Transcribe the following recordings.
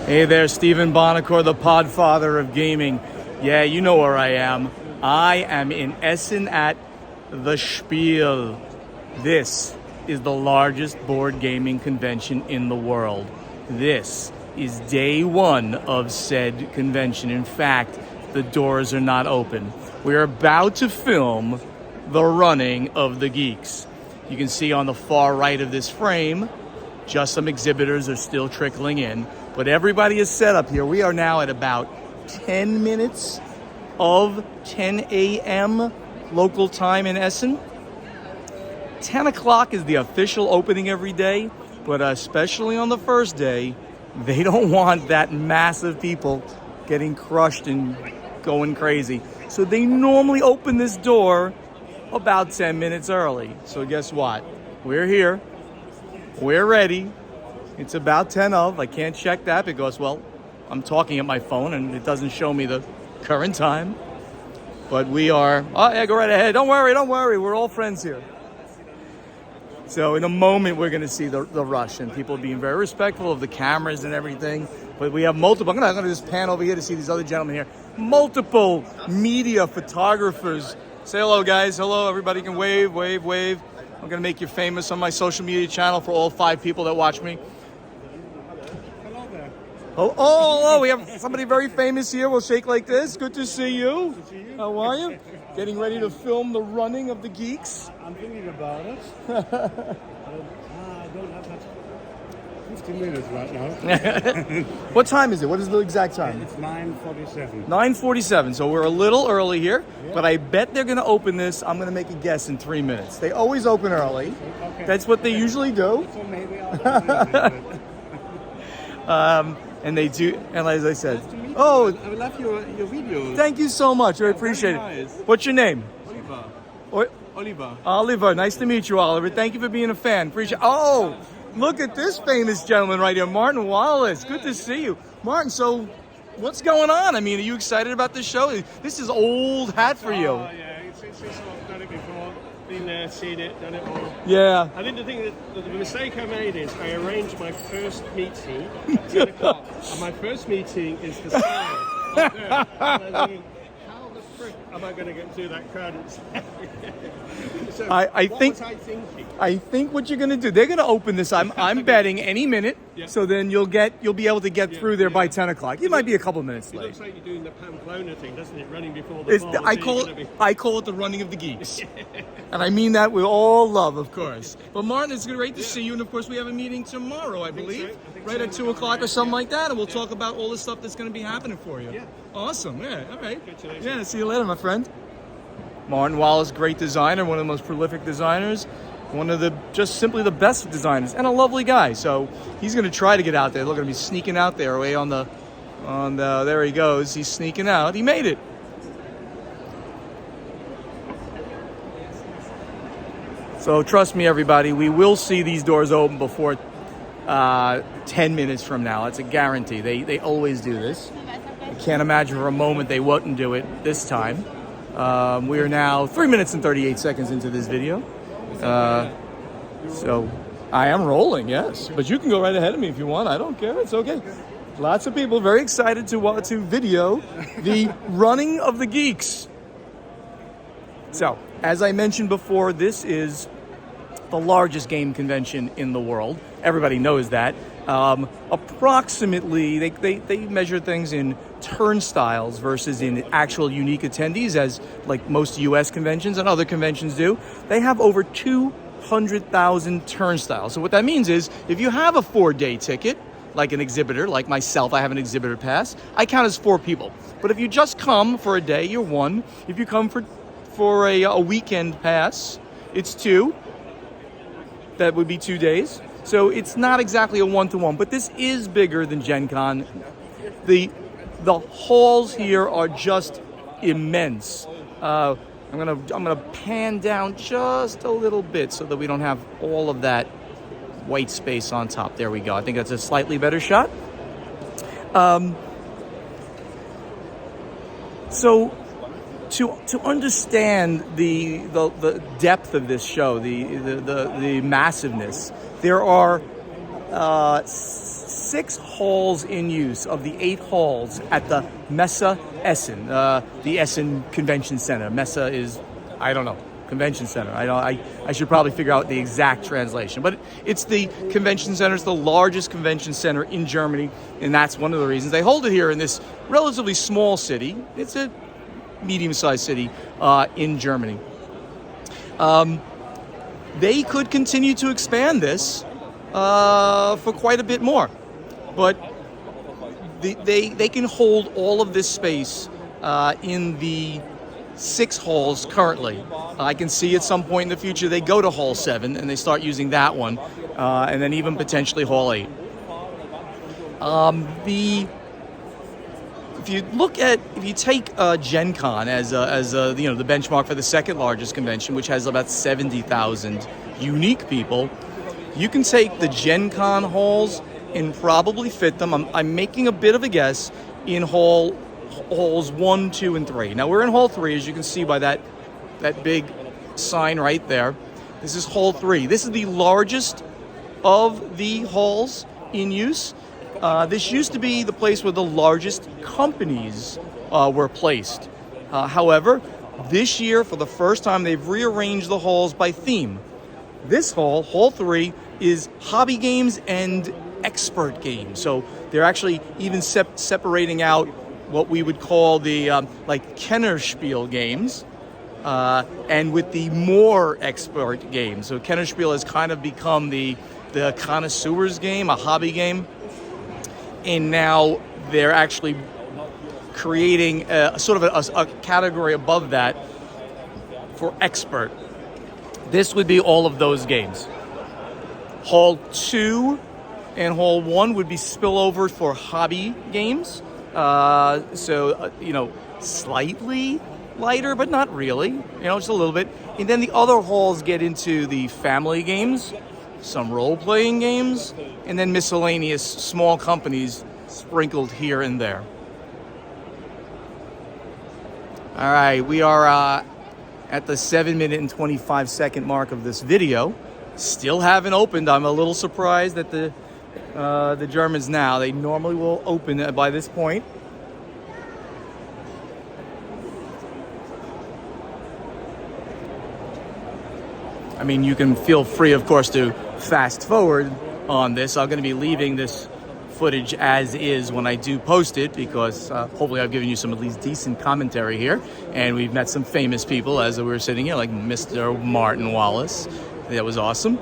Hey there, Stephen Bonacore, the Podfather of gaming. Yeah, you know where I am. I am in Essen at the Spiel. This is the largest board gaming convention in the world. This is day one of said convention. In fact, the doors are not open. We're about to film the running of the Geeks. You can see on the far right of this frame, just some exhibitors are still trickling in, but everybody is set up here. We are now at about 10 minutes of 10 a.m. local time in Essen. 10 o'clock is the official opening every day, but especially on the first day, they don't want that massive people getting crushed and going crazy. So they normally open this door about 10 minutes early. So guess what? We're here. We're ready. It's about 10 of. I can't check that because, well, I'm talking at my phone and it doesn't show me the current time. But we are, oh yeah, go right ahead. Don't worry. We're all friends here. So in a moment, we're going to see the rush and people being very respectful of the cameras and everything. But we have multiple, I'm going to just pan over here to see these other gentlemen here. Multiple media photographers. Say hello, guys. Hello, everybody can wave. I'm going to make you famous on my social media channel for all 5 people that watch me. Hello there. Oh, we have somebody very famous here. We'll shake like this. Good to see you. Good to see you. How are you? Getting ready to film the running of the Geeks? I'm thinking about it. I don't have that 15 minutes right now. What time is it? What is the exact time? It's 9:47. 9:47. So we're a little early here, but I bet they're going to open this. I'm going to make a guess in 3 minutes. They always open early. Okay. That's what they usually do. So maybe I'll And they do. And as I said, Nice to meet you. oh, I love your videos. thank you so much. I appreciate nice. it. What's your name? Oliver. Or- Oliver. Oliver. Nice to meet you, Oliver. Thank you for being a fan. Appreciate. Oh, look at this famous gentleman right here, Martin Wallace. Good to see you, Martin. So, what's going on? I mean, are you excited about this show? This is old hat for you. Oh, yeah. It's I've done it before. Been there, seen it, done it all. Yeah. I think the mistake I made is I arranged my first meeting at 10 o'clock. And my first meeting is the side. Up there. And I'm thinking, how the frick am I going to get through that crowd? So, I what think- was I thinking? I think what you're gonna do, they're gonna open this. I'm betting any minute. Yeah. So then you'll be able to get through there by 10 o'clock. You might be a couple minutes It late. looks like you're doing the Pamplona thing, doesn't it? Running before the It's, ball. I So call you're gonna it the running of the Geeks, and I mean that with all love, of course. But Martin, it's great to see you, and of course we have a meeting tomorrow, I believe, so. I think right so. at 2 o'clock or something like that, and we'll talk about all the stuff that's going to be happening for you. Yeah. Awesome. Yeah. All right. Congratulations. Yeah. See you later, my friend. Martin Wallace, great designer, one of the most prolific designers. One of simply the best designers, and a lovely guy. So he's going to try to get out there. Look at him, he's sneaking out there, way on the, there he goes. He's sneaking out. He made it. So trust me, everybody, we will see these doors open before 10 minutes from now. It's a guarantee. They always do this. I can't imagine for a moment they wouldn't do it this time. We are now 3 minutes and 38 seconds into this video. So I am rolling, yes. But you can go right ahead of me if you want. I don't care. It's okay. Lots of people very excited to video the running of the Geeks. So, as I mentioned before, this is the largest game convention in the world. Everybody knows that. Approximately, they measure things in turnstiles versus in actual unique attendees, as like most U.S. conventions and other conventions do. They have over 200,000 turnstiles. So what that means is, if you have a 4-day ticket, like an exhibitor, like myself, I have an exhibitor pass, I count as 4 people. But if you just come for a day, you're 1. If you come for a weekend pass, it's 2. That would be 2 days. So it's not exactly a 1-to-1, but this is bigger than Gen Con. The halls here are just immense. I'm gonna pan down just a little bit so that we don't have all of that white space on top. There we go. I think that's a slightly better shot. So to understand the depth of this show, the massiveness, there are 6 6 halls in use of the 8 halls at the Messe Essen, the Essen Convention Center. Messe is, I don't know, convention center. I should probably figure out the exact translation, but it's the convention center. It's the largest convention center in Germany, and that's one of the reasons they hold it here in this relatively small city. It's a medium-sized city in Germany. They could continue to expand this for quite a bit more, but they can hold all of this space in the 6 halls currently. I can see at some point in the future they go to Hall 7 and they start using that one, and then even potentially Hall 8. If you take Gen Con as the benchmark for the second largest convention, which has about 70,000 unique people, you can take the Gen Con halls and probably fit them. I'm making a bit of a guess in halls 1, 2, and 3. Now we're in Hall 3, as you can see by that big sign right there. This is Hall 3. This is the largest of the halls in use. This used to be the place where the largest companies were placed. However, this year, for the first time, they've rearranged the halls by theme. This hall, Hall 3, is hobby games and expert games. So they're actually even separating out what we would call the Kenner Spiel games, and with the more expert games. So Kenner Spiel has kind of become the connoisseur's game, a hobby game. And now they're actually creating a category above that for expert. This would be all of those games. Hall 2 and Hall 1 would be spillover for hobby games. Slightly lighter, but not really, just a little bit. And then the other halls get into the family games, some role-playing games, and then miscellaneous small companies sprinkled here and there. All right, we are at the 7-minute and 25-second mark of this video. Still haven't opened. I'm a little surprised that the Germans now. They normally will open by this point. I mean, you can feel free, of course, to fast forward on this. I'm going to be leaving this footage as is when I do post it, because hopefully I've given you some at least decent commentary here, and we've met some famous people as we were sitting here, like Mr. Martin Wallace. That was awesome.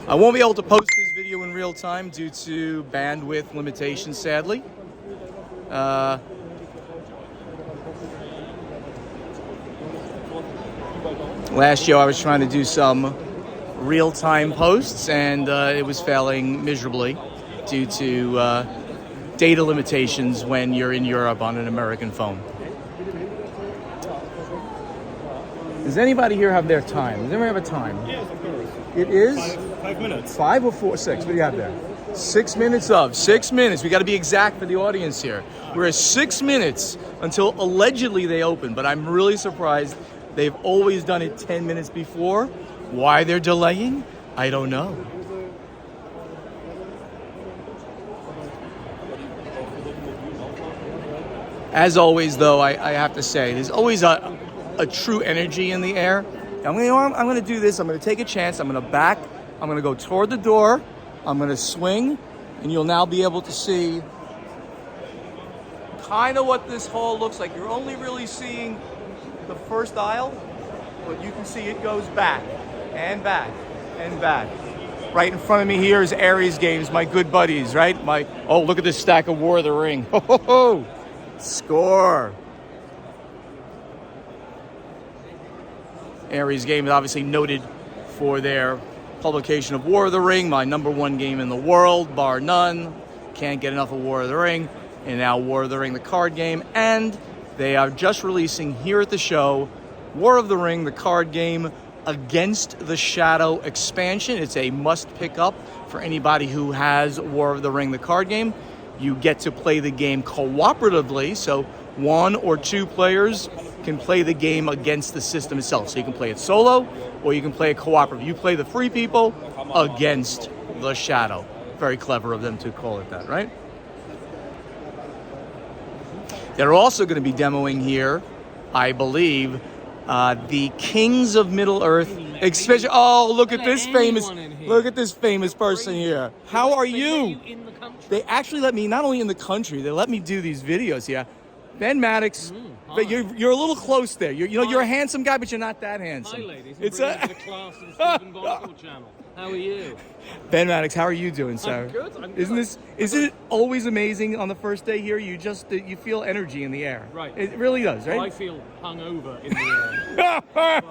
I won't be able to post this video in real time due to bandwidth limitations, sadly. Last year I was trying to do some real-time posts, and it was failing miserably due to data limitations when you're in Europe on an American phone. Does anybody here have their time? Does anybody have a time? Yes, of course. It is 5 minutes. 5 or 4, 6. What do you have there? 6 minutes of 6 minutes. We got to be exact for the audience here. We're at 6 minutes until allegedly they open, but I'm really surprised. They've always done it 10 minutes before. Why they're delaying, I don't know. As always, though, I have to say, there's always a true energy in the air. I'm going to do this. I'm going to take a chance. I'm going to back. I'm going to go toward the door. I'm going to swing, and you'll now be able to see kind of what this hall looks like. You're only really seeing the first aisle, but you can see it goes back and back and back. Right in front of me here is Aries Games, my good buddies, right? Oh, look at this stack of War of the Ring. Ho, ho, ho. Score. Aries Games is obviously noted for their publication of War of the Ring, my #1 game in the world, bar none. Can't get enough of War of the Ring. And now War of the Ring, the card game. And they are just releasing here at the show War of the Ring, the card game, Against the Shadow expansion. It's a must pick up for anybody who has War of the Ring, the card game. You get to play the game cooperatively, so 1 or 2 players can play the game against the system itself. So you can play it solo, or you can play it cooperative. You play the free people against the Shadow. very clever of them to call it that, right? They're also going to be demoing here, I believe, the Kings of Middle Earth. Especially, oh, look at this famous person here. How are you? They actually let me, not only in the country, they let me do these videos here. Ben Maddox, but you're a little close there. You're a handsome guy, but you're not that handsome. Hi, ladies. It's the class of the Stephen Bartle channel. How are you? Ben Maddox, how are you doing, sir? I'm good. Isn't it always amazing on the first day here? You feel energy in the air. Right. It really does, right? I feel hungover in the air.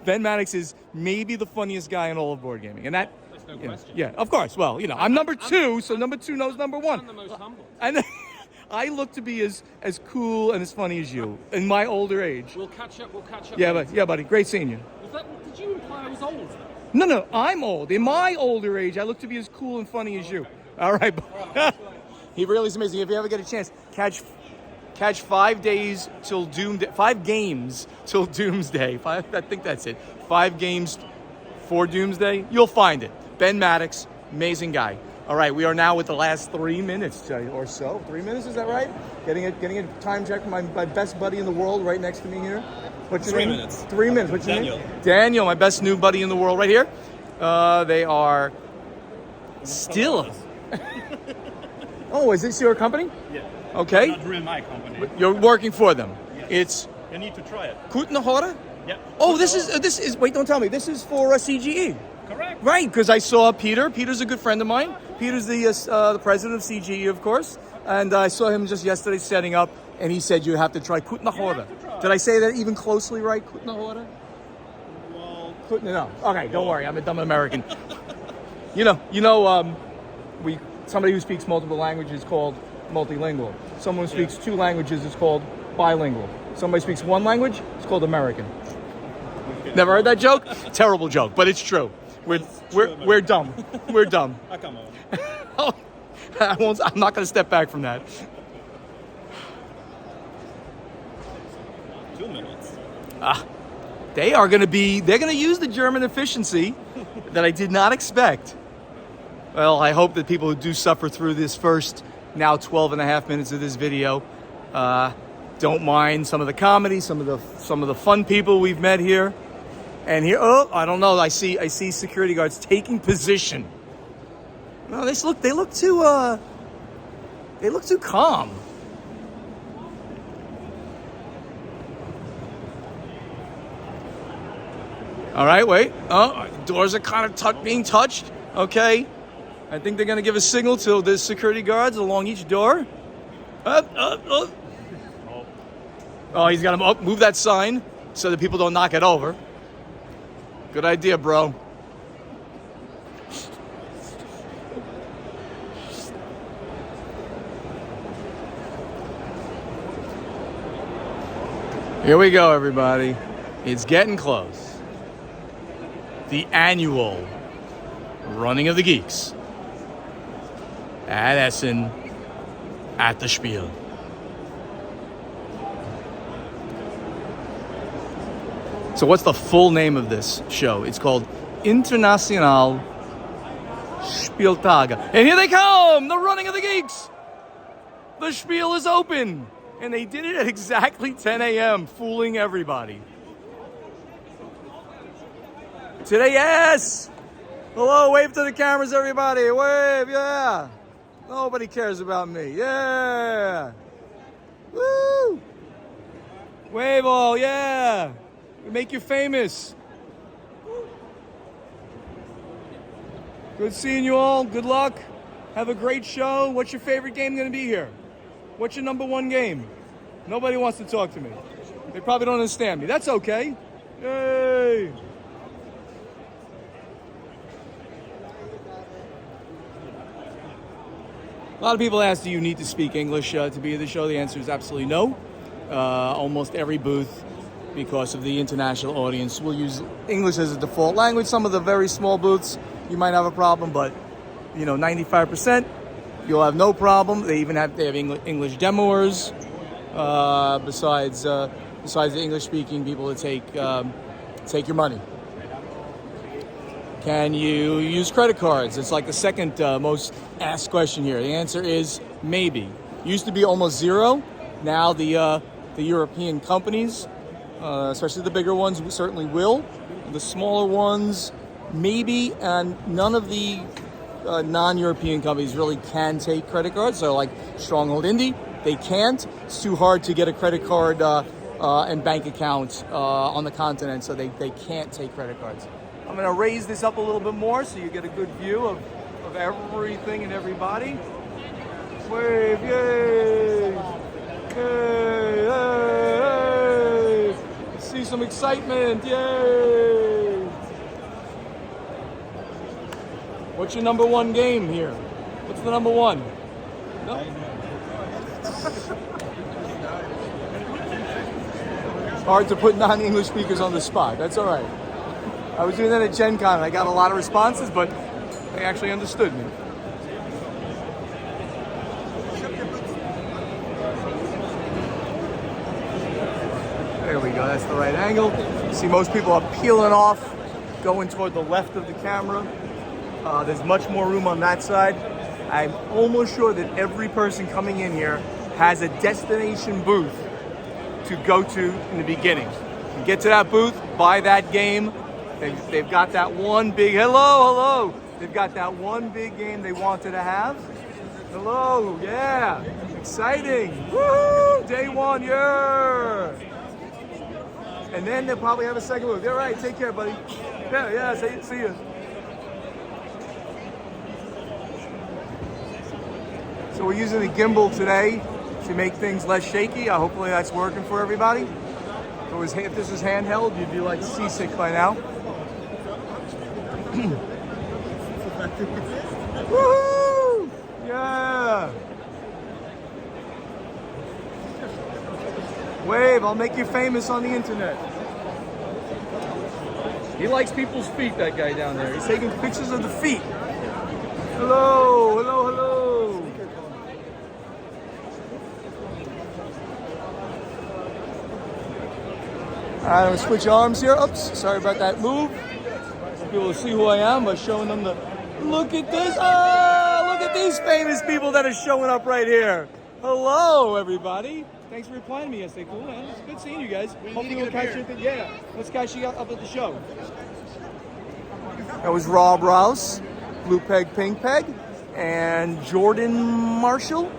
Ben Maddox is maybe the funniest guy in all of board gaming, and There's no question. Yeah, of course. Well, I'm number two, so number two knows number one. I'm the most humble. And I look to be as cool and as funny as you in my older age. We'll catch up. Yeah, buddy. Great seeing you. Did you imply I was old? No, I'm old. In my older age, I look to be as cool and funny as you. All right. He really is amazing. If you ever get a chance, catch 5 days till doomsday. 5 games till doomsday. I think that's it. 5 games for doomsday. You'll find it. Ben Maddox, amazing guy. All right, we are now with the last 3 minutes or so. 3 minutes, is that right? Getting a time check from my best buddy in the world right next to me here. What's your name? 3 minutes. 3 minutes. What's your Daniel. name? Daniel, my best new buddy in the world right here. They are still. Oh, is this your company? Yeah. Okay. Not really my company. You're working for them. Yes. It's You need to try it. Kutnahora? Yeah. Oh, this is. Wait, don't tell me. This is for CGE. Correct. Right, because I saw Peter. Peter's a good friend of mine. Peter's the president of CGE, of course. And I saw him just yesterday setting up, and he said you have to try Kutnahora. Did I say that even closely right? Kutnahora? Well, No. Okay, don't worry. I'm a dumb American. Somebody who speaks multiple languages is called multilingual. Someone who speaks 2 languages is called bilingual. Somebody speaks 1 language, it's called American. Never heard that joke? Terrible joke, but it's true. We're dumb. We're dumb. come on. Oh, I'm not going to step back from that. 2 minutes. They're going to use the German efficiency that I did not expect. Well, I hope that people who do suffer through this first now 12 and a half minutes of this video don't mind some of the comedy, some of the fun people we've met here. And here, I don't know. I see security guards taking position. No, they look too calm. All right, wait. Oh, doors are kind of being touched. Okay. I think they're going to give a signal to the security guards along each door. Oh, he's got to move that sign so that people don't knock it over. Good idea, bro. Here we go, everybody. It's getting close. The annual Running of the Geeks at Essen at the Spiel. So what's the full name of this show? It's called International Spieltage. And here they come! The Running of the Geeks! The Spiel is open! And they did it at exactly 10 a.m., fooling everybody. Today, yes! Hello, wave to the cameras, everybody. Wave, yeah. Nobody cares about me. Yeah. Woo. Wave all, yeah. We make you famous. Good seeing you all. Good luck. Have a great show. What's your favorite game going to be here? What's your number 1 game? Nobody wants to talk to me. They probably don't understand me. That's okay. Yay. A lot of people ask, do you need to speak English to be at the show? The answer is absolutely no. Almost every booth, because of the international audience, will use English as a default language. Some of the very small booths, you might have a problem, but 95%, you'll have no problem. They have English demoers. Besides the English-speaking people that take your money. can you use credit cards? It's like the second most asked question here. The answer is maybe. Used to be almost zero. Now the European companies, especially the bigger ones, certainly will. The smaller ones, maybe, and none of the non-European companies really can take credit cards. So like Stronghold Indie, they can't. It's too hard to get a credit card and bank account on the continent, so they can't take credit cards. I'm going to raise this up a little bit more so you get a good view of everything and everybody. Wave, yay! Yay! Yay! See some excitement, yay! What's your number one game here? What's the number one? No? It's hard to put non-English speakers on the spot. That's all right. I was doing that at Gen Con and I got a lot of responses, but they actually understood me. There we go, that's the right angle. See, most people are peeling off, going toward the left of the camera. There's much more room on that side. I'm almost sure that every person coming in here has a destination booth to go to in the beginning. You get to that booth, buy that game. They've got that one big, hello. They've got that one big game they wanted to have. Hello, yeah, exciting. Woo, day one, yeah. And then they'll probably have a second booth. All right, take care, buddy. Yeah, see you. So we're using the gimbal today to make things less shaky. Hopefully that's working for everybody. If this was handheld, you'd be like seasick by now. Woohoo! Yeah! Wave, I'll make you famous on the internet. He likes people's feet, that guy down there. He's taking pictures of the feet. Hello. I'm going to switch arms here. Oops, sorry about that move. People will see who I am by showing them look at this. Look at these famous people that are showing up right here. Hello, everybody. Thanks for replying to me yesterday. Cool, man. It's good seeing you guys. Hopefully we'll catch you let's catch you up at the show. That was Rob Rouse, Blue Peg, Pink Peg, and Jordan Marshall.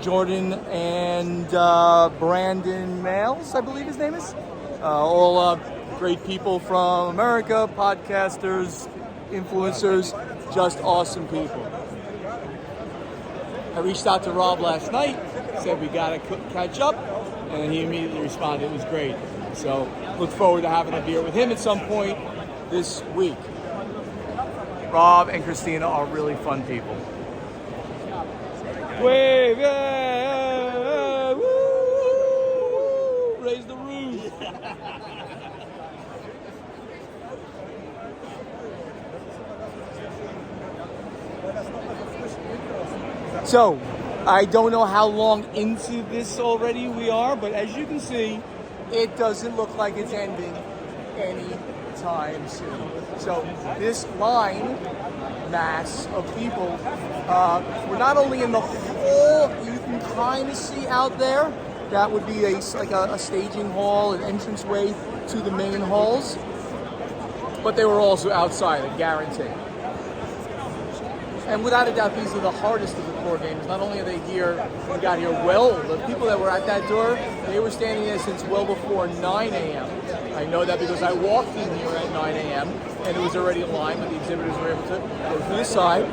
Jordan and Brandon Males, I believe his name is. All great people from America, podcasters, influencers, just awesome people. I reached out to Rob last night, said we got to catch up, and he immediately responded. It was great. So look forward to having a beer with him at some point this week. Rob and Christina are really fun people. Wave, yeah, woo, raise the roof. So, I don't know how long into this already we are, but as you can see, it doesn't look like it's ending anytime soon. So, this line mass of people, we're not only in the hall, you can kind of see out there, that would be a staging hall, an entranceway to the main halls, but they were also outside, I guarantee. And without a doubt, these are the hardest of the core games. Not only are they here, we got here the people that were at that door, they were standing there since well before 9 a.m. I know that because I walked in here at 9 a.m. and it was already a line, but the exhibitors were able to go through the side.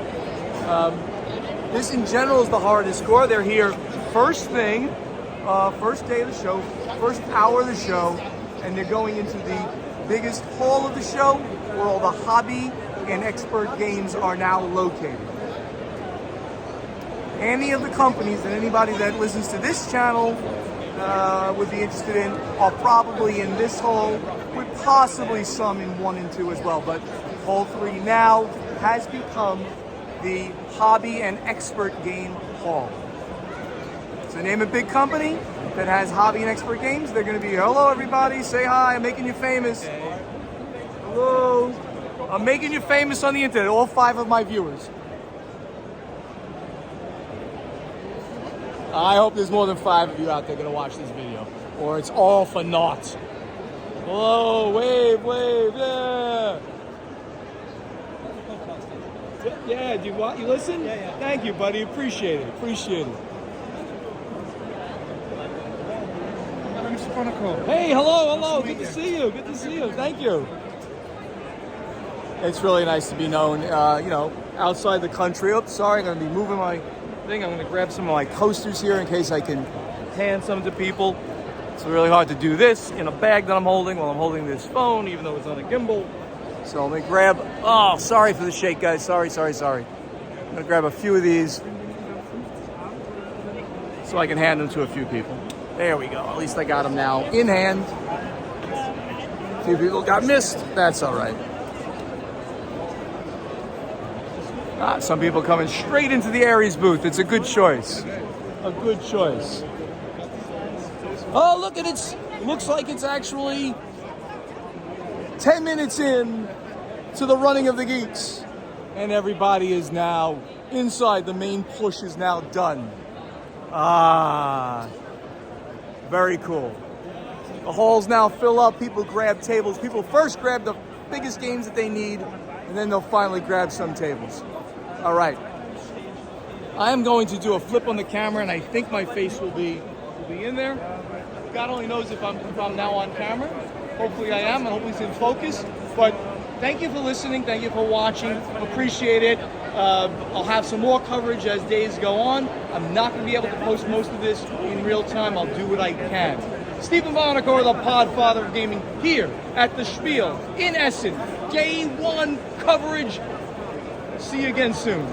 This in general is the hardest core. They're here first thing, first day of the show, first hour of the show, and they're going into the biggest hall of the show where all the hobby and expert games are now located. Any of the companies and anybody that listens to this channel would be interested in are probably in this hall, with possibly some in 1 and 2 as well. But Hall 3 now has become the hobby and expert game hall. So name a big company that has hobby and expert games, they're going to be, hello everybody, say hi, I'm making you famous. Whoa. I'm making you famous on the internet, all 5 of my viewers. I hope there's more than 5 of you out there gonna watch this video, or it's all for naught. Hello, wave, yeah. Yeah, do you listen? Yeah. Thank you, buddy. Appreciate it. Mr. Chronicle. Hey, hello. Good to see you. Thank you. It's really nice to be known, outside the country. Oops, sorry, I'm going to be moving my thing. I'm going to grab some of my coasters here in case I can hand some to people. It's really hard to do this in a bag that I'm holding while I'm holding this phone, even though it's on a gimbal. So let me grab, sorry for the shake, guys. Sorry. I'm going to grab a few of these so I can hand them to a few people. There we go. At least I got them now in hand. A few people got missed. That's all right. Some people coming straight into the Aries booth. It's a good choice. Oh, look at it. Looks like it's actually 10 minutes in to the running of the Geeks. And everybody is now inside. The main push is now done. Very cool. The halls now fill up. People grab tables. People first grab the biggest games that they need, and then they'll finally grab some tables. All right. I am going to do a flip on the camera, and I think my face will be in there. God only knows if I'm now on camera. Hopefully I am, and hopefully it's in focus. But thank you for listening. Thank you for watching. Appreciate it. I'll have some more coverage as days go on. I'm not going to be able to post most of this in real time. I'll do what I can. Stephen Bonacore, the Podfather of Gaming, here at the Spiel in Essen. Day 1 coverage. See you again soon.